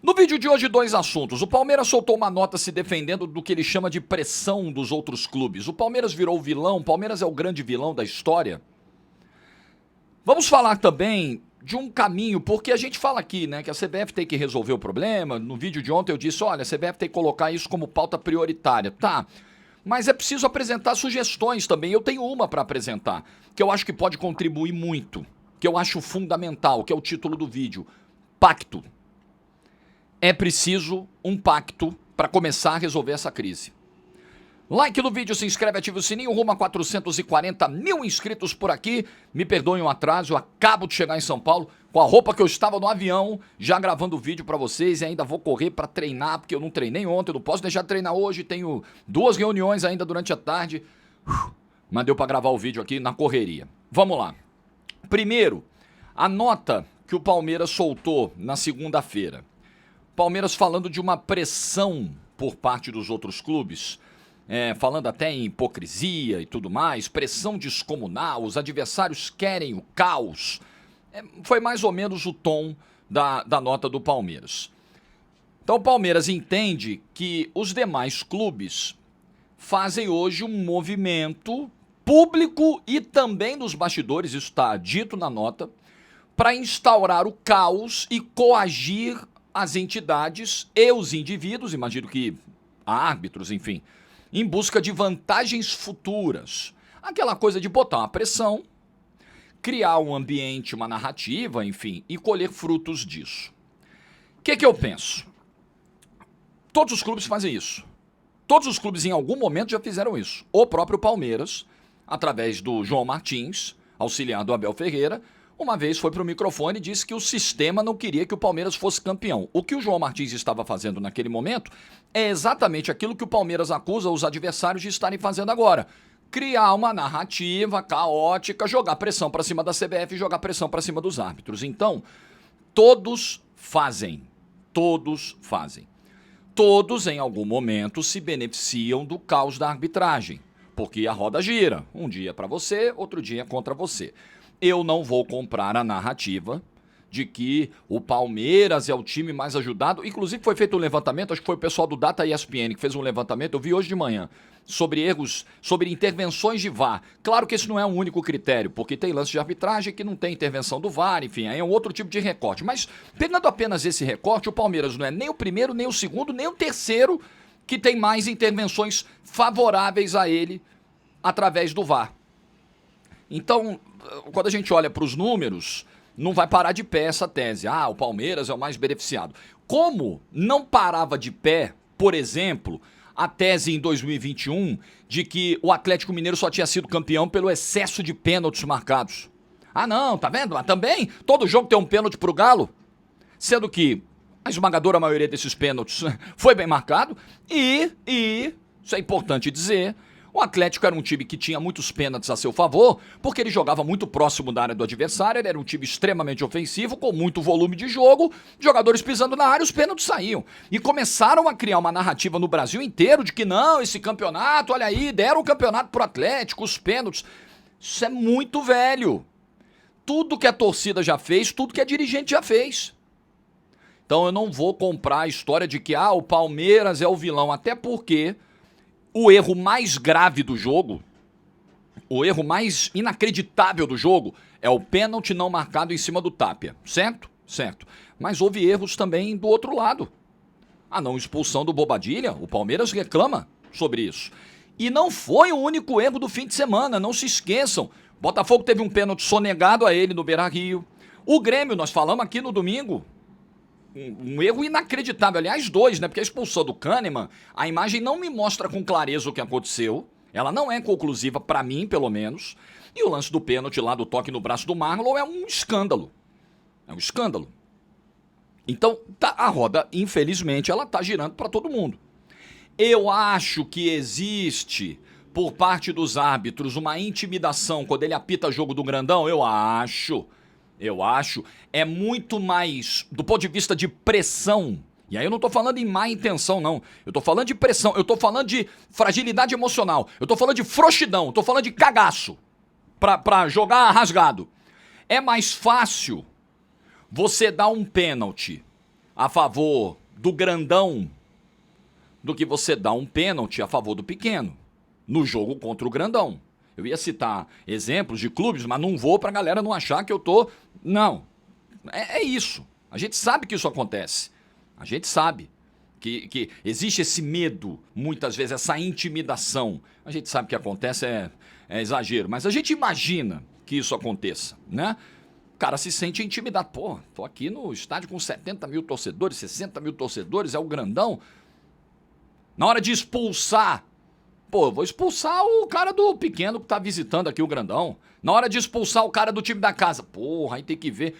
No vídeo de hoje, dois assuntos. O Palmeiras soltou uma nota se defendendo do que ele chama de pressão dos outros clubes. O Palmeiras virou vilão, o Palmeiras é o grande vilão da história. Vamos falar também de um caminho, porque a gente fala aqui, né, que a CBF tem que resolver o problema. No vídeo de ontem eu disse, olha, a CBF tem que colocar isso como pauta prioritária. Tá, mas é preciso apresentar sugestões também. Eu tenho uma para apresentar, que eu acho que pode contribuir muito, que eu acho fundamental, que é o título do vídeo. Pacto. É preciso um pacto para começar a resolver essa crise. Like no vídeo, se inscreve, ativa o sininho, rumo a 440 mil inscritos por aqui. Me perdoem o atraso, eu acabo de chegar em São Paulo com a roupa que eu estava no avião, já gravando o vídeo para vocês e ainda vou correr para treinar, porque eu não treinei ontem, eu não posso deixar de treinar hoje, tenho 2 reuniões ainda durante a tarde, mas deu para gravar o vídeo aqui na correria. Vamos lá. Primeiro, a nota que o Palmeiras soltou na segunda-feira. Palmeiras falando de uma pressão por parte dos outros clubes, falando até em hipocrisia e tudo mais, pressão descomunal, os adversários querem o caos. Foi mais ou menos o tom da nota do Palmeiras. Então o Palmeiras entende que os demais clubes fazem hoje um movimento público e também nos bastidores, isso está dito na nota, para instaurar o caos e coagir as entidades e os indivíduos, imagino que árbitros, enfim, em busca de vantagens futuras. Aquela coisa de botar uma pressão, criar um ambiente, uma narrativa, enfim, e colher frutos disso. O que eu penso? Todos os clubes fazem isso. Todos os clubes em algum momento já fizeram isso. O próprio Palmeiras, através do João Martins, auxiliar do Abel Ferreira, uma vez foi para o microfone e disse que o sistema não queria que o Palmeiras fosse campeão. O que o João Martins estava fazendo naquele momento é exatamente aquilo que o Palmeiras acusa os adversários de estarem fazendo agora. Criar uma narrativa caótica, jogar pressão para cima da CBF e jogar pressão para cima dos árbitros. Então, todos fazem. Todos fazem. Todos, em algum momento, se beneficiam do caos da arbitragem. Porque a roda gira. Um dia para você, outro dia contra você. Eu não vou comprar a narrativa de que o Palmeiras é o time mais ajudado. Inclusive foi feito um levantamento, acho que foi o pessoal do Data ESPN que fez um levantamento, eu vi hoje de manhã, sobre erros, sobre intervenções de VAR. Claro que esse não é um único critério, porque tem lance de arbitragem que não tem intervenção do VAR, enfim, aí é um outro tipo de recorte. Mas pegando apenas esse recorte, o Palmeiras não é nem o primeiro, nem o segundo, nem o terceiro que tem mais intervenções favoráveis a ele através do VAR. Então, quando a gente olha para os números, não vai parar de pé essa tese. Ah, o Palmeiras é o mais beneficiado. Como não parava de pé, por exemplo, a tese em 2021 de que o Atlético Mineiro só tinha sido campeão pelo excesso de pênaltis marcados. Ah, não, tá vendo? Mas também todo jogo tem um pênalti pro Galo, sendo que a esmagadora maioria desses pênaltis foi bem marcado e isso é importante dizer, o Atlético era um time que tinha muitos pênaltis a seu favor, porque ele jogava muito próximo da área do adversário, ele era um time extremamente ofensivo, com muito volume de jogo, jogadores pisando na área, os pênaltis saíam. E começaram a criar uma narrativa no Brasil inteiro de que não, esse campeonato, olha aí, deram o campeonato pro Atlético, os pênaltis. Isso é muito velho. Tudo que a torcida já fez, tudo que a dirigente já fez. Então eu não vou comprar a história de que o Palmeiras é o vilão, até porque o erro mais grave do jogo, o erro mais inacreditável do jogo é o pênalti não marcado em cima do Tapia, certo? Certo. Mas houve erros também do outro lado. A não expulsão do Bobadilla, o Palmeiras reclama sobre isso. E não foi o único erro do fim de semana, não se esqueçam. Botafogo teve um pênalti sonegado a ele no Beira-Rio. O Grêmio, nós falamos aqui no domingo, um erro inacreditável, aliás 2, né, porque a expulsão do Kahneman, a imagem não me mostra com clareza o que aconteceu, ela não é conclusiva pra mim, pelo menos, e o lance do pênalti lá do toque no braço do Marlon é um escândalo, então a roda, infelizmente, ela tá girando pra todo mundo. Eu acho que existe, por parte dos árbitros, uma intimidação quando ele apita jogo do grandão, eu acho, é muito mais, do ponto de vista de pressão, e aí eu não tô falando em má intenção não, eu tô falando de pressão, eu tô falando de fragilidade emocional, eu tô falando de frouxidão, eu tô falando de cagaço, pra jogar rasgado. É mais fácil você dar um pênalti a favor do grandão do que você dá um pênalti a favor do pequeno no jogo contra o grandão. Eu ia citar exemplos de clubes, mas não vou pra galera não achar que eu tô... Não. É isso. A gente sabe que isso acontece. A gente sabe que existe esse medo, muitas vezes, essa intimidação. A gente sabe que acontece, é exagero, mas a gente imagina que isso aconteça, né? O cara se sente intimidado. Pô, tô aqui no estádio com 70 mil torcedores, 60 mil torcedores, é o grandão. Na hora de expulsar, pô, eu vou expulsar o cara do pequeno que tá visitando aqui o grandão. Na hora de expulsar o cara do time da casa, porra, aí tem que ver.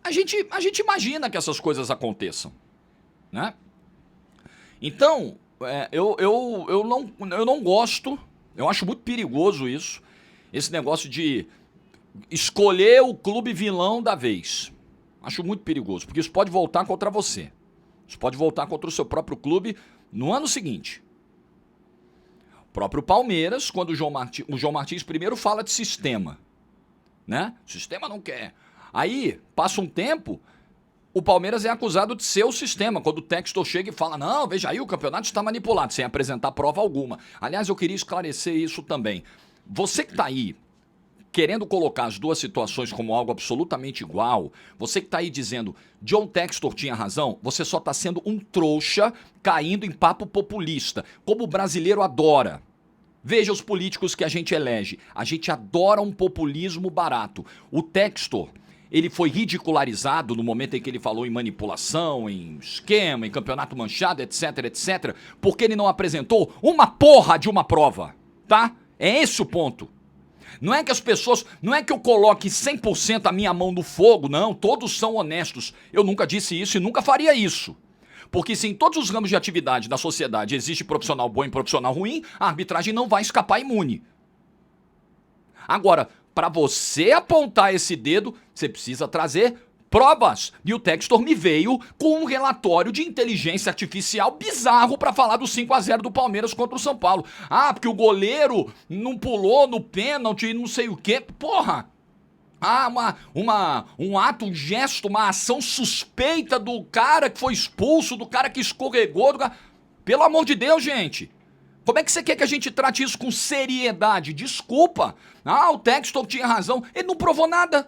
A gente imagina que essas coisas aconteçam, né? Então, eu não gosto, eu acho muito perigoso isso, esse negócio de escolher o clube vilão da vez. Acho muito perigoso, porque isso pode voltar contra você. Isso pode voltar contra o seu próprio clube no ano seguinte. O próprio Palmeiras, quando o João Martins primeiro fala de sistema, né? O sistema não quer. Aí, passa um tempo, o Palmeiras é acusado de ser o sistema, quando o Textor chega e fala, não, veja aí, o campeonato está manipulado, sem apresentar prova alguma. Aliás, eu queria esclarecer isso também. Você que está aí querendo colocar as duas situações como algo absolutamente igual, você que está aí dizendo John Textor tinha razão, você só está sendo um trouxa caindo em papo populista, como o brasileiro adora. Veja os políticos que a gente elege. A gente adora um populismo barato. O Textor, ele foi ridicularizado no momento em que ele falou em manipulação, em esquema, em campeonato manchado, etc, etc, porque ele não apresentou uma porra de uma prova, tá? É esse o ponto. Não é que as pessoas, não é que eu coloque 100% a minha mão no fogo, não, todos são honestos. Eu nunca disse isso e nunca faria isso. Porque se em todos os ramos de atividade da sociedade existe profissional bom e profissional ruim, a arbitragem não vai escapar imune. Agora, para você apontar esse dedo, você precisa trazer provas. E o Textor me veio com um relatório de inteligência artificial bizarro para falar do 5-0 do Palmeiras contra o São Paulo. Ah, porque o goleiro não pulou no pênalti e não sei o quê. Porra! Ah, um ato, um gesto, uma ação suspeita do cara que foi expulso, do cara que escorregou. Pelo amor de Deus, gente! Como é que você quer que a gente trate isso com seriedade? Desculpa. Ah, o Textor tinha razão. Ele não provou nada.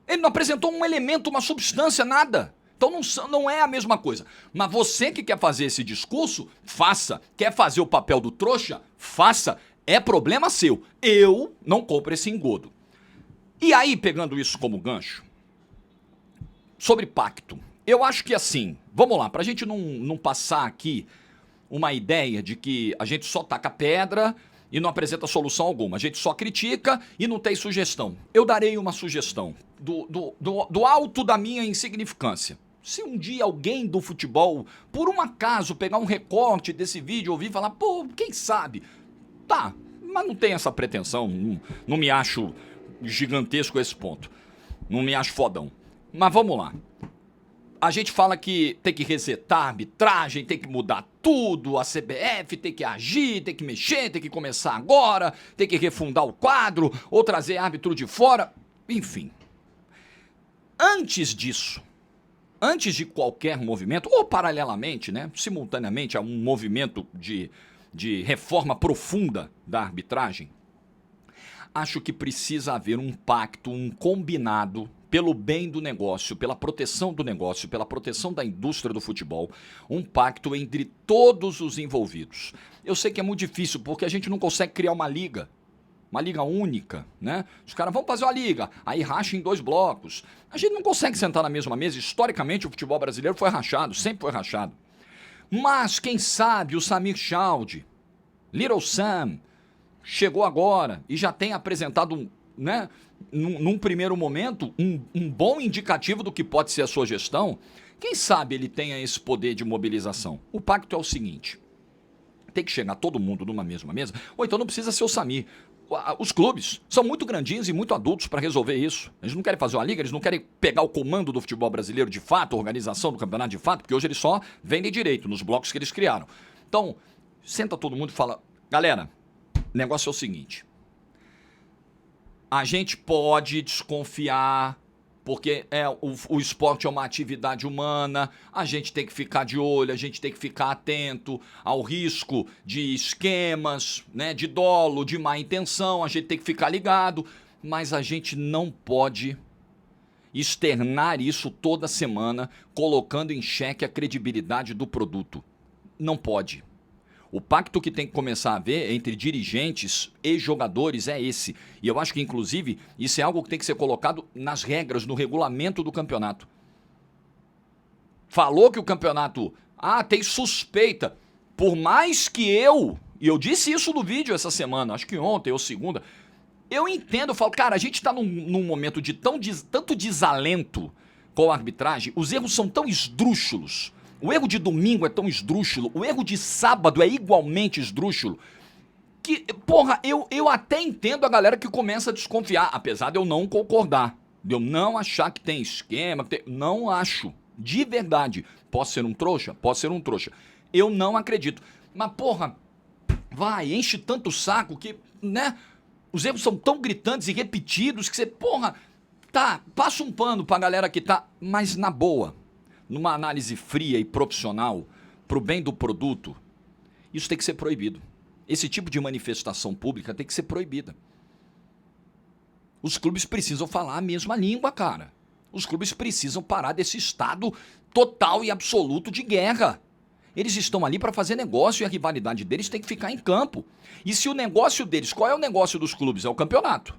Ele não apresentou um elemento, uma substância, nada. Então não é a mesma coisa. Mas você que quer fazer esse discurso, faça. Quer fazer o papel do trouxa? Faça. É problema seu. Eu não compro esse engodo. E aí, pegando isso como gancho, sobre pacto. Eu acho que assim, vamos lá, pra gente não passar aqui uma ideia de que a gente só taca pedra e não apresenta solução alguma. A gente só critica e não tem sugestão. Eu darei uma sugestão do alto da minha insignificância. Se um dia alguém do futebol, por um acaso, pegar um recorte desse vídeo, ouvir e falar, pô, quem sabe? Tá, mas não tem essa pretensão, não me acho gigantesco a esse ponto. Não me acho fodão. Mas vamos lá. A gente fala que tem que resetar a arbitragem, tem que mudar tudo, a CBF tem que agir, tem que mexer, tem que começar agora, tem que refundar o quadro, ou trazer árbitro de fora, enfim. Antes disso, antes de qualquer movimento, ou paralelamente, né, simultaneamente a um movimento de reforma profunda da arbitragem, acho que precisa haver um pacto, um combinado pelo bem do negócio, pela proteção do negócio, pela proteção da indústria do futebol, um pacto entre todos os envolvidos. Eu sei que é muito difícil, porque a gente não consegue criar uma liga única, né? Os caras vão fazer uma liga, aí racha em 2 blocos. A gente não consegue sentar na mesma mesa. Historicamente, o futebol brasileiro foi rachado, sempre foi rachado. Mas, quem sabe, o Samir Chaldi, Little Sam, chegou agora e já tem apresentado, né, num primeiro momento, um bom indicativo do que pode ser a sua gestão. Quem sabe ele tenha esse poder de mobilização. O pacto é o seguinte: tem que chegar todo mundo numa mesma mesa, ou então não precisa ser o Samir. Os clubes são muito grandinhos e muito adultos para resolver isso. Eles não querem fazer uma liga, eles não querem pegar o comando do futebol brasileiro de fato, a organização do campeonato de fato, porque hoje eles só vendem direito nos blocos que eles criaram. Então, senta todo mundo e fala, galera, o negócio é o seguinte: a gente pode desconfiar porque o esporte é uma atividade humana, a gente tem que ficar de olho, a gente tem que ficar atento ao risco de esquemas, né, de dolo, de má intenção, a gente tem que ficar ligado, mas a gente não pode externar isso toda semana, colocando em xeque a credibilidade do produto. Não pode. O pacto que tem que começar a haver entre dirigentes e jogadores é esse. E eu acho que, inclusive, isso é algo que tem que ser colocado nas regras, no regulamento do campeonato. Falou que o campeonato, tem suspeita. Por mais que e eu disse isso no vídeo essa semana, acho que ontem ou segunda, eu entendo, eu falo, cara, a gente tá num momento de tanto desalento com a arbitragem, os erros são tão esdrúxulos. O erro de domingo é tão esdrúxulo, o erro de sábado é igualmente esdrúxulo, que, porra, eu até entendo a galera que começa a desconfiar, apesar de eu não concordar, de eu não achar que tem esquema, não acho, de verdade. Posso ser um trouxa? Posso ser um trouxa. Eu não acredito. Mas, porra, enche tanto o saco que, né, os erros são tão gritantes e repetidos que você, porra, passa um pano pra galera que tá, mas na boa. Numa análise fria e profissional, para o bem do produto, isso tem que ser proibido. Esse tipo de manifestação pública tem que ser proibida. Os clubes precisam falar a mesma língua, cara. Os clubes precisam parar desse estado total e absoluto de guerra. Eles estão ali para fazer negócio e a rivalidade deles tem que ficar em campo. E se o negócio deles, qual é o negócio dos clubes? É o campeonato.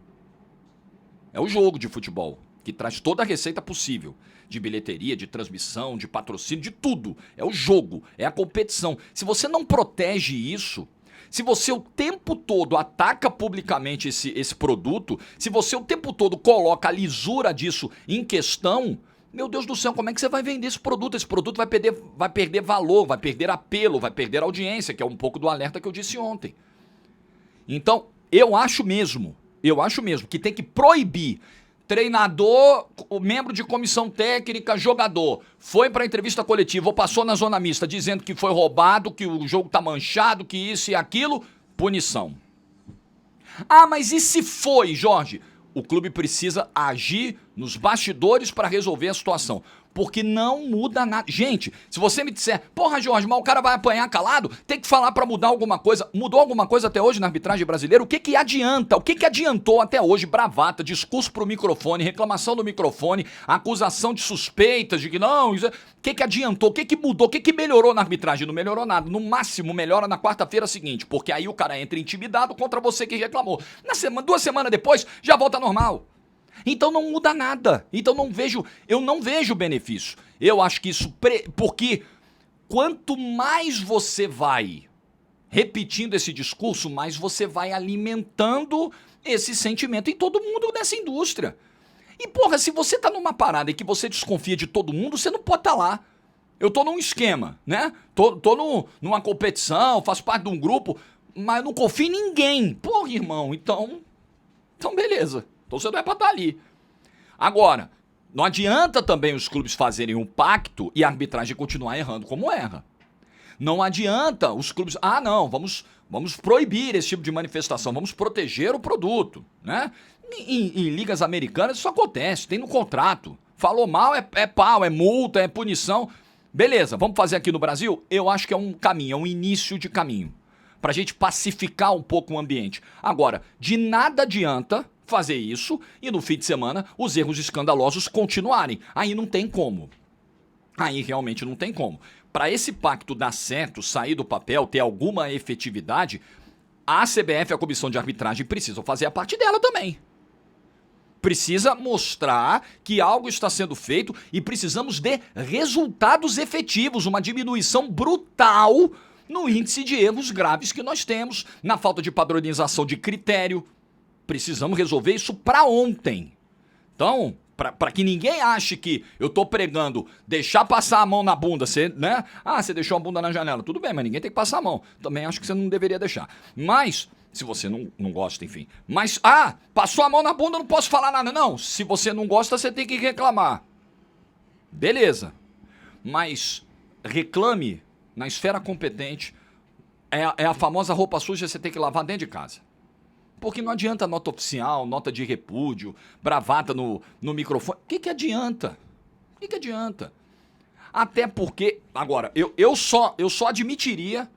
É o jogo de futebol, que traz toda a receita possível. De bilheteria, de transmissão, de patrocínio, de tudo. É o jogo, é a competição. Se você não protege isso, se você o tempo todo ataca publicamente esse produto, se você o tempo todo coloca a lisura disso em questão, meu Deus do céu, como é que você vai vender esse produto? Esse produto vai perder valor, vai perder apelo, vai perder audiência, que é um pouco do alerta que eu disse ontem. Então, eu acho mesmo que tem que proibir. Treinador, membro de comissão técnica, jogador, foi para entrevista coletiva ou passou na zona mista dizendo que foi roubado, que o jogo tá manchado, que isso e aquilo, punição. Mas e se foi, Jorge? O clube precisa agir nos bastidores para resolver a situação. Porque não muda nada. Gente, se você me disser, porra, Jorge, mas o cara vai apanhar calado, tem que falar para mudar alguma coisa. Mudou alguma coisa até hoje na arbitragem brasileira? O que que adianta? O que que adiantou até hoje? Bravata, discurso pro microfone, reclamação do microfone, acusação de suspeitas de que não... Isso... O que que adiantou? O que que mudou? O que que melhorou na arbitragem? Não melhorou nada. No máximo, melhora na quarta-feira seguinte, porque aí o cara entra intimidado contra você que reclamou. 2 semanas depois, já volta normal. Então não muda nada. Então eu não vejo benefício. Eu acho que isso... Porque quanto mais você vai repetindo esse discurso, mais você vai alimentando esse sentimento em todo mundo dessa indústria. E, porra, se você tá numa parada e que você desconfia de todo mundo, você não pode estar lá. Eu tô num esquema, né? Tô numa competição, faço parte de um grupo, mas não confio em ninguém. Porra, irmão, então beleza. Então você não é pra estar ali. Agora, não adianta também os clubes fazerem um pacto e a arbitragem continuar errando como erra. Não adianta os clubes... não, vamos proibir esse tipo de manifestação, vamos proteger o produto, né? Em ligas americanas isso acontece, tem no contrato. Falou mal, é pau, é multa, é punição. Beleza, vamos fazer aqui no Brasil? Eu acho que é um caminho, é um início de caminho. Pra gente pacificar um pouco o ambiente. Agora, de nada adianta fazer isso e no fim de semana os erros escandalosos continuarem. Aí não tem como. Aí realmente não tem como. Para esse pacto dar certo, sair do papel, ter alguma efetividade, a CBF e a comissão de arbitragem precisam fazer a parte dela também. Precisa mostrar que algo está sendo feito e precisamos de resultados efetivos, uma diminuição brutal no índice de erros graves que nós temos, na falta de padronização de critério. Precisamos resolver isso para ontem. Então, para que ninguém ache que eu tô pregando deixar passar a mão na bunda, você, né? Você deixou a bunda na janela. Tudo bem, mas ninguém tem que passar a mão. Também acho que você não deveria deixar. Mas, se você não gosta, enfim. Mas, passou a mão na bunda, eu não posso falar nada. Não, se você não gosta, você tem que reclamar. Beleza. Mas reclame na esfera competente. É a famosa roupa suja que você tem que lavar dentro de casa. porque não adianta nota oficial, nota de repúdio, bravata no microfone. O que adianta? O que adianta? Até porque, agora, eu só admitiria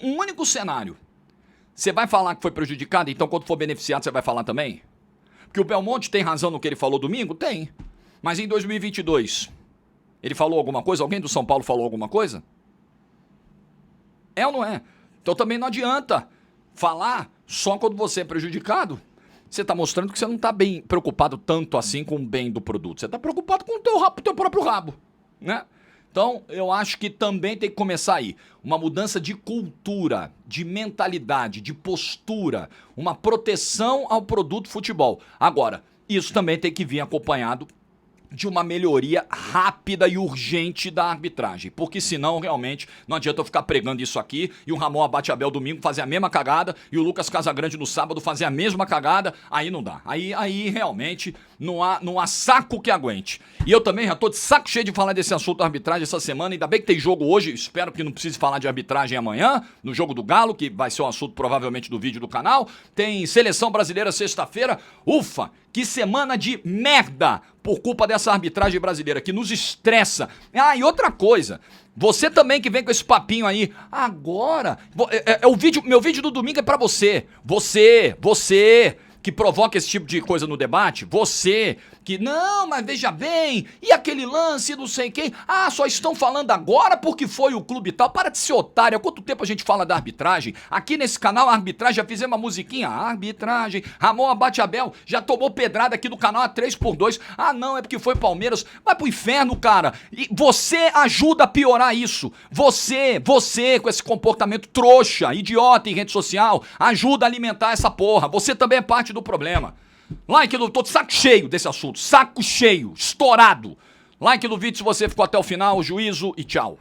um único cenário. Você vai falar que foi prejudicado, então quando for beneficiado você vai falar também? Porque o Belmonte tem razão no que ele falou domingo? Tem. Mas em 2022, ele falou alguma coisa? Alguém do São Paulo falou alguma coisa? É ou não é? Então também não adianta falar só quando você é prejudicado. Você está mostrando que você não está bem preocupado tanto assim com o bem do produto. Você está preocupado com o teu próprio rabo, né? Então, eu acho que também tem que começar aí. Uma mudança de cultura, de mentalidade, de postura, uma proteção ao produto futebol. Agora, isso também tem que vir acompanhado de uma melhoria rápida e urgente da arbitragem, porque senão realmente não adianta eu ficar pregando isso aqui e o Ramon Abate-Abel domingo fazer a mesma cagada e o Lucas Casagrande no sábado fazer a mesma cagada, aí não dá, aí realmente não há saco que aguente. E eu também já tô de saco cheio de falar desse assunto da arbitragem essa semana, ainda bem que tem jogo hoje, espero que não precise falar de arbitragem amanhã, no jogo do Galo, que vai ser um assunto provavelmente do vídeo do canal, tem Seleção Brasileira sexta-feira, ufa, que semana de merda por culpa dessa arbitragem brasileira que nos estressa. Ah, e outra coisa, você também que vem com esse papinho aí, agora, meu vídeo do domingo é pra você, você que provoca esse tipo de coisa no debate, você que, não, mas veja bem, e aquele lance, não sei quem, só estão falando agora porque foi o clube tal, para de ser otário, há quanto tempo a gente fala da arbitragem? Aqui nesse canal, a arbitragem, já fizemos uma musiquinha, arbitragem, Ramon Abate-Abel, já tomou pedrada aqui no canal a 3x2, não, é porque foi Palmeiras, vai pro inferno, cara, e você ajuda a piorar isso, você com esse comportamento trouxa, idiota em rede social, ajuda a alimentar essa porra, você também é parte do problema. Like no... Tô de saco cheio desse assunto. Saco cheio. Estourado. Like no vídeo se você ficou até o final. Juízo e tchau.